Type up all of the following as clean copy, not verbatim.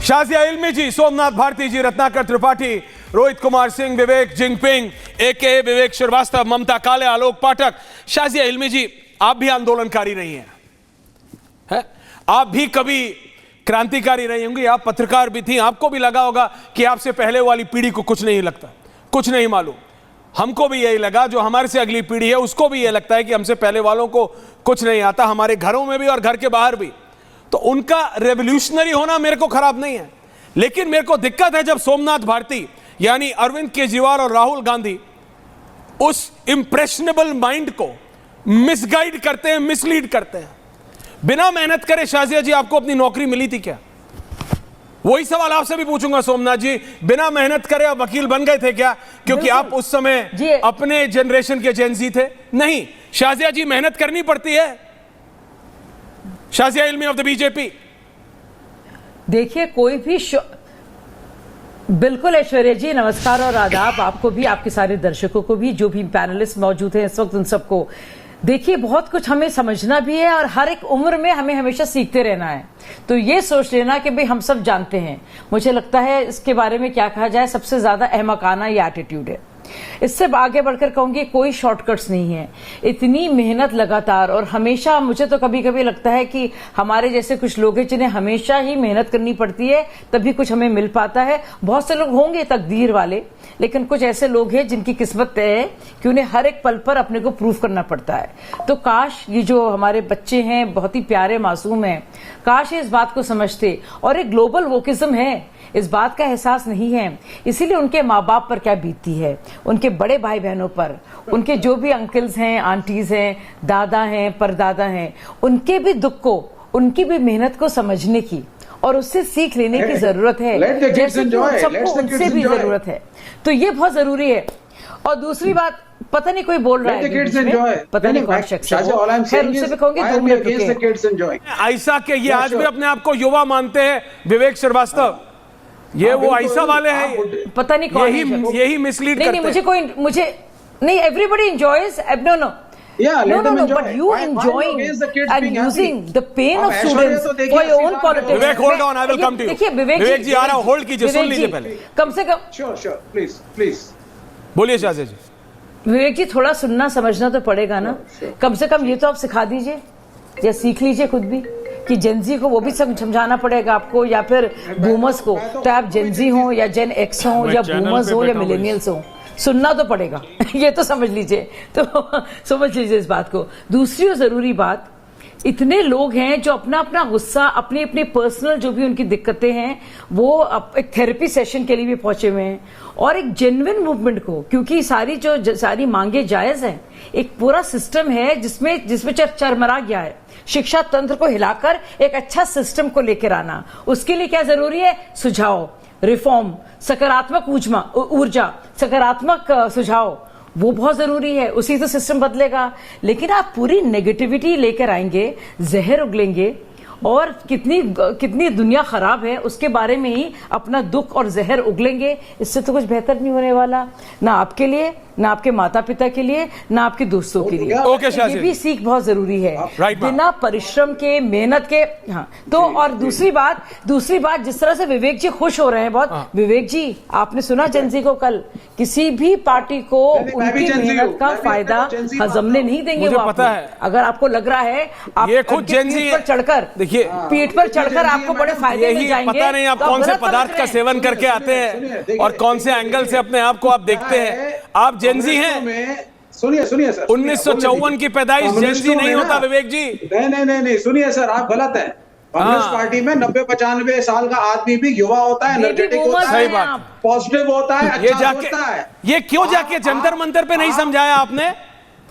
शाजिया इल्मी जी, सोमनाथ भारती जी, रत्नाकर त्रिपाठी, रोहित कुमार सिंह, विवेक Jinping एके विवेक श्रीवास्तव, ममता काले, आलोक पाठक। शाजिया इल्मी जी, आप भी आंदोलनकारी रही हैं, आप भी कभी क्रांतिकारी रही होंगी, आप पत्रकार भी थी, आपको भी लगा होगा कि आपसे पहले वाली पीढ़ी को कुछ नहीं लगता, कुछ नहीं मालूम। हमको भी यही लगा, जो हमारे से अगली पीढ़ी है उसको भी यह लगता है कि हमसे पहले वालों को कुछ नहीं आता, हमारे घरों में भी और घर के बाहर भी। तो उनका रेवोल्यूशनरी होना मेरे को खराब नहीं है, लेकिन मेरे को दिक्कत है जब सोमनाथ भारती यानी अरविंद केजरीवाल और राहुल गांधी उस इंप्रेशनेबल माइंड को मिसगाइड करते हैं, मिसलीड करते हैं। बिना मेहनत करे शाजिया जी आपको अपनी नौकरी मिली थी क्या? वही सवाल आपसे भी पूछूंगा सोमनाथ जी, बिना मेहनत करे आप वकील बन गए थे क्या? क्योंकि आप उस समय अपने जनरेशन के जेनजी थे। नहीं, शाजिया जी मेहनत करनी पड़ती है। शाजिया इल्मी ऑफ द बीजेपी। देखिए, कोई भी बिल्कुल ऐश्वर्या जी, नमस्कार और आदाब आपको भी, आपके सारे दर्शकों को भी, जो भी पैनलिस्ट मौजूद हैं इस वक्त, उन सबको। देखिए, बहुत कुछ हमें समझना भी है और हर एक उम्र में हमें हमेशा सीखते रहना है। तो ये सोच लेना कि भाई हम सब जानते हैं, मुझे लगता है इसके बारे में क्या कहा जाए, सबसे ज्यादा अहमकाना ये एटीट्यूड है। इससे आगे बढ़कर कहूंगी, कोई शॉर्टकट्स नहीं है। इतनी मेहनत लगातार, और हमेशा मुझे तो कभी कभी लगता है कि हमारे जैसे कुछ लोग हैं जिन्हें हमेशा ही मेहनत करनी पड़ती है, तभी कुछ हमें मिल पाता है। बहुत से लोग होंगे तकदीर वाले, लेकिन कुछ ऐसे लोग हैं जिनकी किस्मत तय है कि उन्हें हर एक पल पर अपने को प्रूव करना पड़ता है। तो काश ये जो हमारे बच्चे हैं, बहुत ही प्यारे मासूम हैं, काश ये इस बात को समझते। और एक ग्लोबल वोकिज्म है, इस बात का एहसास नहीं है, इसीलिए उनके माँ बाप पर क्या बीतती है, उनके बड़े भाई बहनों पर, उनके जो भी अंकल्स हैं, आंटीज हैं, दादा हैं, परदादा हैं, उनके भी दुख को, उनकी भी मेहनत को समझने की और उससे सीख लेने की जरूरत है, जैसे कि सबको उनसे भी जरूरत है। तो ये बहुत जरूरी है। और दूसरी बात, पता नहीं कोई बोल रहा है, पता नहीं कौन शख्स है, उनसे भी कहूंगी 2 मिनट रुकिए। ऐसा के ये आज भी अपने आप को युवा मानते हैं, विवेक श्रीवास्तव, ये वो ऐसा वाले हैं, पता नहीं कौन, यही मिसलीड करते हैं। मुझे नहीं, everybody enjoys, no. Yeah, no, but you enjoying and using the pain of students for your own politics. Vivek, hold on, I will come to you. देखिए विवेक जी आ रहा हूं, होल्ड कीजिए, सुन लीजिए पहले। कम से कम Sure, please. बोलिए शाजिया जी। विवेक जी, थोड़ा सुनना समझना तो पड़ेगा ना। कम से कम ये तो आप सिखा दीजिए या सीख लीजिए खुद भी कि जेनजी को वो भी समझाना पड़ेगा आपको, या फिर बूमर्स को। तो आप जेनजी हो या जेन एक्स हो या बूमर्स हो या मिलेनियल्स हो, सुनना तो पड़ेगा। ये तो समझ लीजिए, तो समझ लीजिए इस बात को। दूसरी और जरूरी बात, इतने लोग हैं जो अपना अपना गुस्सा, अपनी अपनी पर्सनल जो भी उनकी दिक्कतें हैं, वो एक थेरेपी सेशन के लिए भी पहुंचे हुए हैं, और एक जेन्युइन मूवमेंट को, क्योंकि सारी मांगे जायज हैं। एक पूरा सिस्टम है जिसमें चरमरा गया है। शिक्षा तंत्र को हिलाकर एक अच्छा सिस्टम को लेकर आना, उसके लिए क्या जरूरी है? सुझाव, रिफॉर्म, सकारात्मक ऊर्जा, सकारात्मक सुझाव, वो बहुत जरूरी है। उसी से सिस्टम बदलेगा। लेकिन आप पूरी नेगेटिविटी लेकर आएंगे, जहर उगलेंगे, और कितनी दुनिया खराब है उसके बारे में ही अपना दुख और जहर उगलेंगे, इससे तो कुछ बेहतर नहीं होने वाला, ना आपके लिए, ना आपके माता पिता के लिए, ना आपके दोस्तों के लिए। ये भी सीख बहुत जरूरी है, बिना परिश्रम के, मेहनत के। हाँ, तो और दूसरी बात, जिस तरह से विवेक जी खुश हो रहे हैं बहुत, विवेक जी आपने सुना जेनजी को कल, किसी भी पार्टी को उनकी मेहनत का फायदा हजमने नहीं देंगे। वो पता है, अगर आपको लग रहा है आप खुद जेनजी पर चढ़कर, देखिए पीठ पर चढ़कर आपको बड़े फायदे मिल जाएंगे। पता नहीं आप कौन से पदार्थ का सेवन करके आते हैं और कौन से एंगल से अपने आप को आप देखते हैं। आप जेनजी हैं। सुनिए सर, 1954 की पैदाइश, जेनजी नहीं होता विवेक जी। नहीं, सुनिए सर, आप गलत हैं। कांग्रेस पार्टी में 90-95 साल का आदमी भी युवा होता है, एनर्जेटिक होता है, पॉजिटिव होता है, अच्छा होता है। ये क्यों जाके जंतर मंतर पे नहीं समझाया आपने?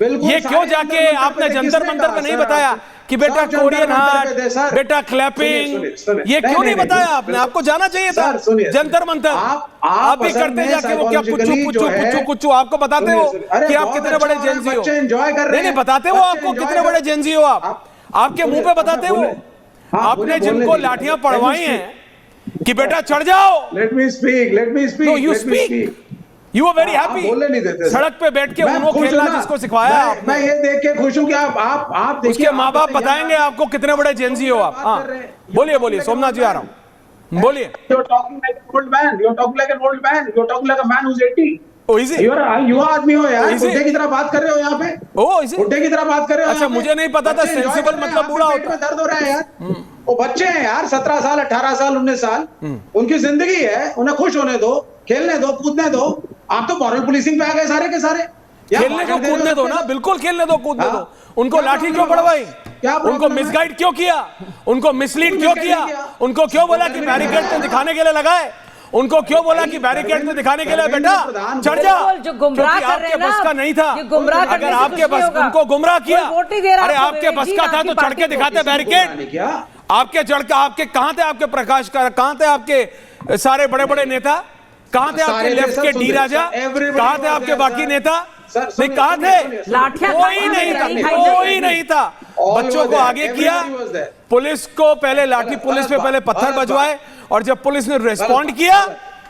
ये क्यों जाके आपने जंतर मंतर पे नहीं बताया कि बेटा कोरियन हार्ट, बेटा क्लैपिंग, ये क्यों नहीं बताया आपने? आपको जाना चाहिए था जंतर मंतर। आप भी करते जाके वो क्या कुछ आपको बताते हो कि आप कितने बड़े जेनजी हो। नहीं बताते हो आपको कितने बड़े जेनजी हो आप, आपके मुंह पे बताते हो। आपने जिनको लाठियां पड़वाई हैं कि बेटा चढ़ जाओ। Let me speak. No you speak. You were very happy। बोलने नहीं देते। सड़क पे बैठ के उन्होंने खेलना जिसको सिखवाया मैं ये देख के खुश हूँ कि आप उसके माँ बाप बताएंगे आपको कितने बड़े जेनजी हो आप। हाँ बोलिए सोमनाथ जी आ रहा हूँ। बोलिए। You're talking like an old man. You're talking like an old man. You're talking like a man who's 80. Oh easy, युवा आदमी हो यार, इसी- बुड्ढे की तरह बात कर रहे हो यहाँ पे। ओ इजी। बुड्ढे की तरह बात कर रहे हो अच्छा, यहाँ पे। मुझे नहीं पता था बच्चे enjoy sensible कर रहे हैं, मतलब बूढ़ा यहाँ पे होता पेट में दर्द हो रहा है यार। वो बच्चे हैं यार, 17 साल 18 साल 19 साल, उनकी जिंदगी है, उन्हें खुश होने दो, खेलने दो, कूदने दो। आप तो मॉरल पुलिसिंग पे आ गए सारे के सारे। या खेलने दो, भाषण दे रहे हो कूदने दो सबके ना, सब। बिल्कुल खेलने दो, कूदने हाँ। दो। उनको क्या लाठी प्रॉब्लम क्यों है? पड़वाई? क्या उनको प्रॉब्लम है? मिसगाइड क्यों किया? उनको मिसलीड क्यों मिसगाइड किया? किया। उनको क्यों बोला कि बैरिकेड पे दिखाने के लिए लगाए? उनको क्यों बोला कि बैरिकेड पे दिखाने के लिए बेटा चढ़ जा? बिल्कुल, जो गुमराह क्योंकि कर रहे आपके हैं बस ना, का नहीं था। ये गुमराह करने अगर से आपके कुछ नहीं बस, होगा। उनको गुमराह किया। कोई वोट नहीं दे रहा अरे आपको, आपके विवेक बस जी, का था आपकी तो चढ़ पार्टी के को। दिखाते बैरिकेड। क्या आपके चढ़ के, आपके कहां थे आपके प्रकाश का, कहां थे आपके सारे बड़े बड़े नेता? कहां थे आपके सारे थे, लेफ्ट सब के सुन डी रहे, राजा? everybody कहां थे was आपके there, बाकी sir. नेता? सर, नहीं, सुनिए, कहां सुनिए, थे? सुनिए, सर। लाठियां कोई खाई नहीं था, नहीं खाई कोई नहीं। नहीं था। All बच्चों were को there, आगे किया, everybody was there. पुलिस को पहले लाठी, पुलिस पे पहले पत्थर बजवाए, और जब पुलिस ने रिस्पॉन्ड किया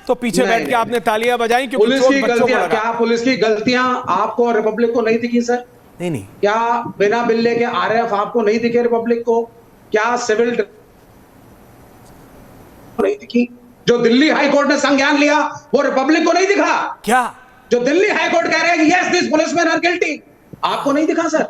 तो पीछे बैठ के आपने तालियां बजाई, क्योंकि पुलिस चोट की बच्चों को गलतियां, लगा। क्या पुलिस की गलतियां आपको और रिपब्लिक को नहीं दिखी सर? नहीं, क्या बिना बिल्ले के आरएफ आपको नहीं दिखे रिपब्लिक को? क्या सिविल नहीं दिखी? जो दिल्ली हाई कोर्ट ने संज्ञान लिया वो रिपब्लिक को नहीं दिखा? क्या जो दिल्ली हाई कोर्ट कह रहे हैं कि yes this policeman are guilty, आपको नहीं दिखा सर?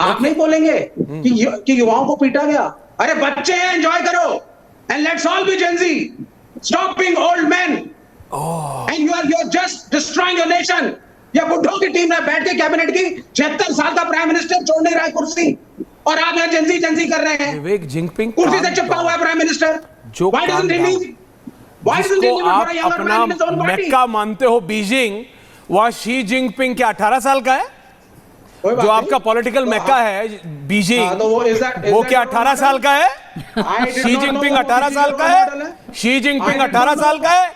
आप नहीं बोलेंगे कि युवाओं को पीटा गया? अरे बच्चे हैं, एंजॉय करो, and let's all be Gen Z, stop being old man and you are just destroying your nation. ये बुड्ढों की टीम में बैठ के कैबिनेट की 76 साल का प्राइम मिनिस्टर छोड़ नहीं रहा है कुर्सी, और आप यहाँ जेनजी जेनजी कर रहे हैं। विवेक जिनपिंग कुर्सी से चिपका हुआ है प्राइम मिनिस्टर। जो Why doesn't he leave? Why doesn't he जिसको leave आप for a younger अपना man in his own party? Mecca मानते हो बीजिंग, वह शी जिनपिंग क्या 18 साल का है? कोई बात जो नहीं। आपका पॉलिटिकल तो मेक्का आप- है बीजिंग, हाँ, तो वो वो क्या 18 साल का है? I did she not know Jinping वो 18 किसी साल का का मॉडल है? है। Xi Jinping I did 18 not साल know। का है?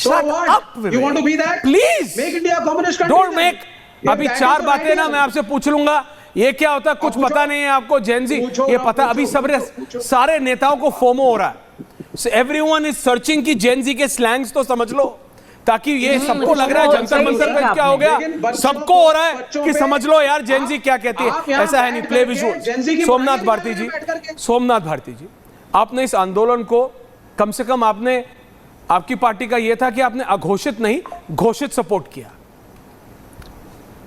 So Shut what? up, You want to be that? Please. Make India a communist country Don't then. make। ये अभी that is 4 the बातें idea. ना मैं आपसे पूछ लूंगा, ये क्या होता है, कुछ पूछो। पता नहीं है आपको जेनजी, पूछो ये ना, पता अभी पूछो, सब पूछो। सारे नेताओं को फोमो हो रहा है। एवरीवन इज सर्चिंग की जेनजी के स्लैंग्स तो समझ लो, ताकि ये सबको लग रहा है जंतर सही मंतर पे देखा क्या हो आपने। गया, लेकिन बच्चों सबको को- हो रहा है बच्चों कि पे- समझ लो यार जेनजी क्या कहती आप है। यहाँ ऐसा है नहीं, बैठ प्ले करके विजुअल। जेनजी की सोमनाथ बुराई भारती नहीं जी, कर रहे हैं बैठ करके। सोमनाथ भारती जी, आपने इस आंदोलन को कम से कम, आपने, आपकी पार्टी का यह था कि आपने अघोषित नहीं घोषित सपोर्ट किया।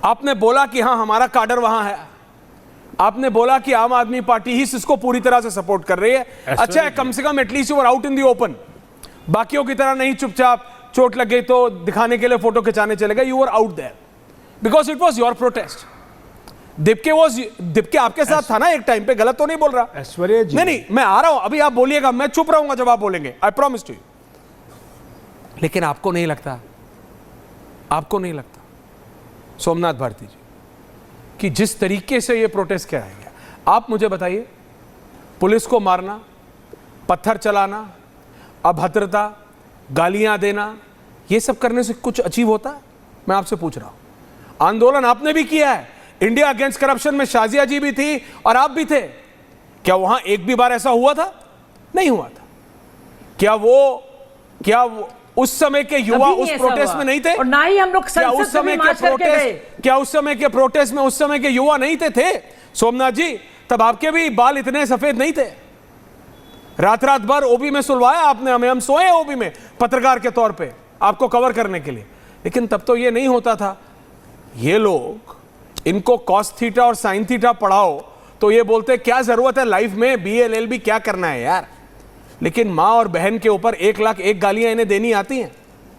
आपने बोला कि हाँ हमारा काडर वहां है, आपने बोला कि आम आदमी पार्टी ही इसको पूरी तरह से सपोर्ट कर रही है। अच्छा है, कम से कम at least you were out in the open, बाकियों की तरह नहीं चुपचाप चोट लग गई तो दिखाने के लिए फोटो खिंचाने चले गए। You were out there because it was your protest. दिप्के आपके साथ था ना एक टाइम पे, गलत तो नहीं बोल रहा? ऐश्वर्या जी, नहीं, मैं आ रहा हूं, अभी आप बोलिएगा, मैं चुप रहूंगा जब आप बोलेंगे, आई प्रॉमिस टू यू। लेकिन आपको नहीं लगता, आपको नहीं लगता सोमनाथ भारती जी कि जिस तरीके से ये प्रोटेस्ट किया गया, आप मुझे बताइए, पुलिस को मारना, पत्थर चलाना, अभद्रता, गालियां देना, ये सब करने से कुछ अचीव होता है? मैं आपसे पूछ रहा हूं। आंदोलन आपने भी किया है, इंडिया अगेंस्ट करप्शन में शाजिया जी भी थी और आप भी थे। क्या वहां एक भी बार ऐसा हुआ था? नहीं हुआ था। क्या वो उस समय के युवा कभी उस नहीं ऐसा प्रोटेस्ट हुआ। में नहीं थे? और ना ही हम लोग क्या संसद उस समय में के मार्च करके गए। प्रोटेस्ट, क्या उस समय के प्रोटेस्ट में उस समय के युवा नहीं थे सोमनाथ जी? तब आपके भी बाल इतने सफेद नहीं थे। रात रात भर ओबी में सुलवाया आपने हमें, हम सोए ओबी में पत्रकार के तौर पे आपको कवर करने के लिए। लेकिन तब तो ये नहीं होता था। ये लोग, इनको कॉस थीटा और साइन थीटा पढ़ाओ तो ये बोलते क्या जरूरत है लाइफ में, BA LLB क्या करना है यार। लेकिन माँ और बहन के ऊपर 1 लाख 1 गालियां इन्हें देनी आती हैं।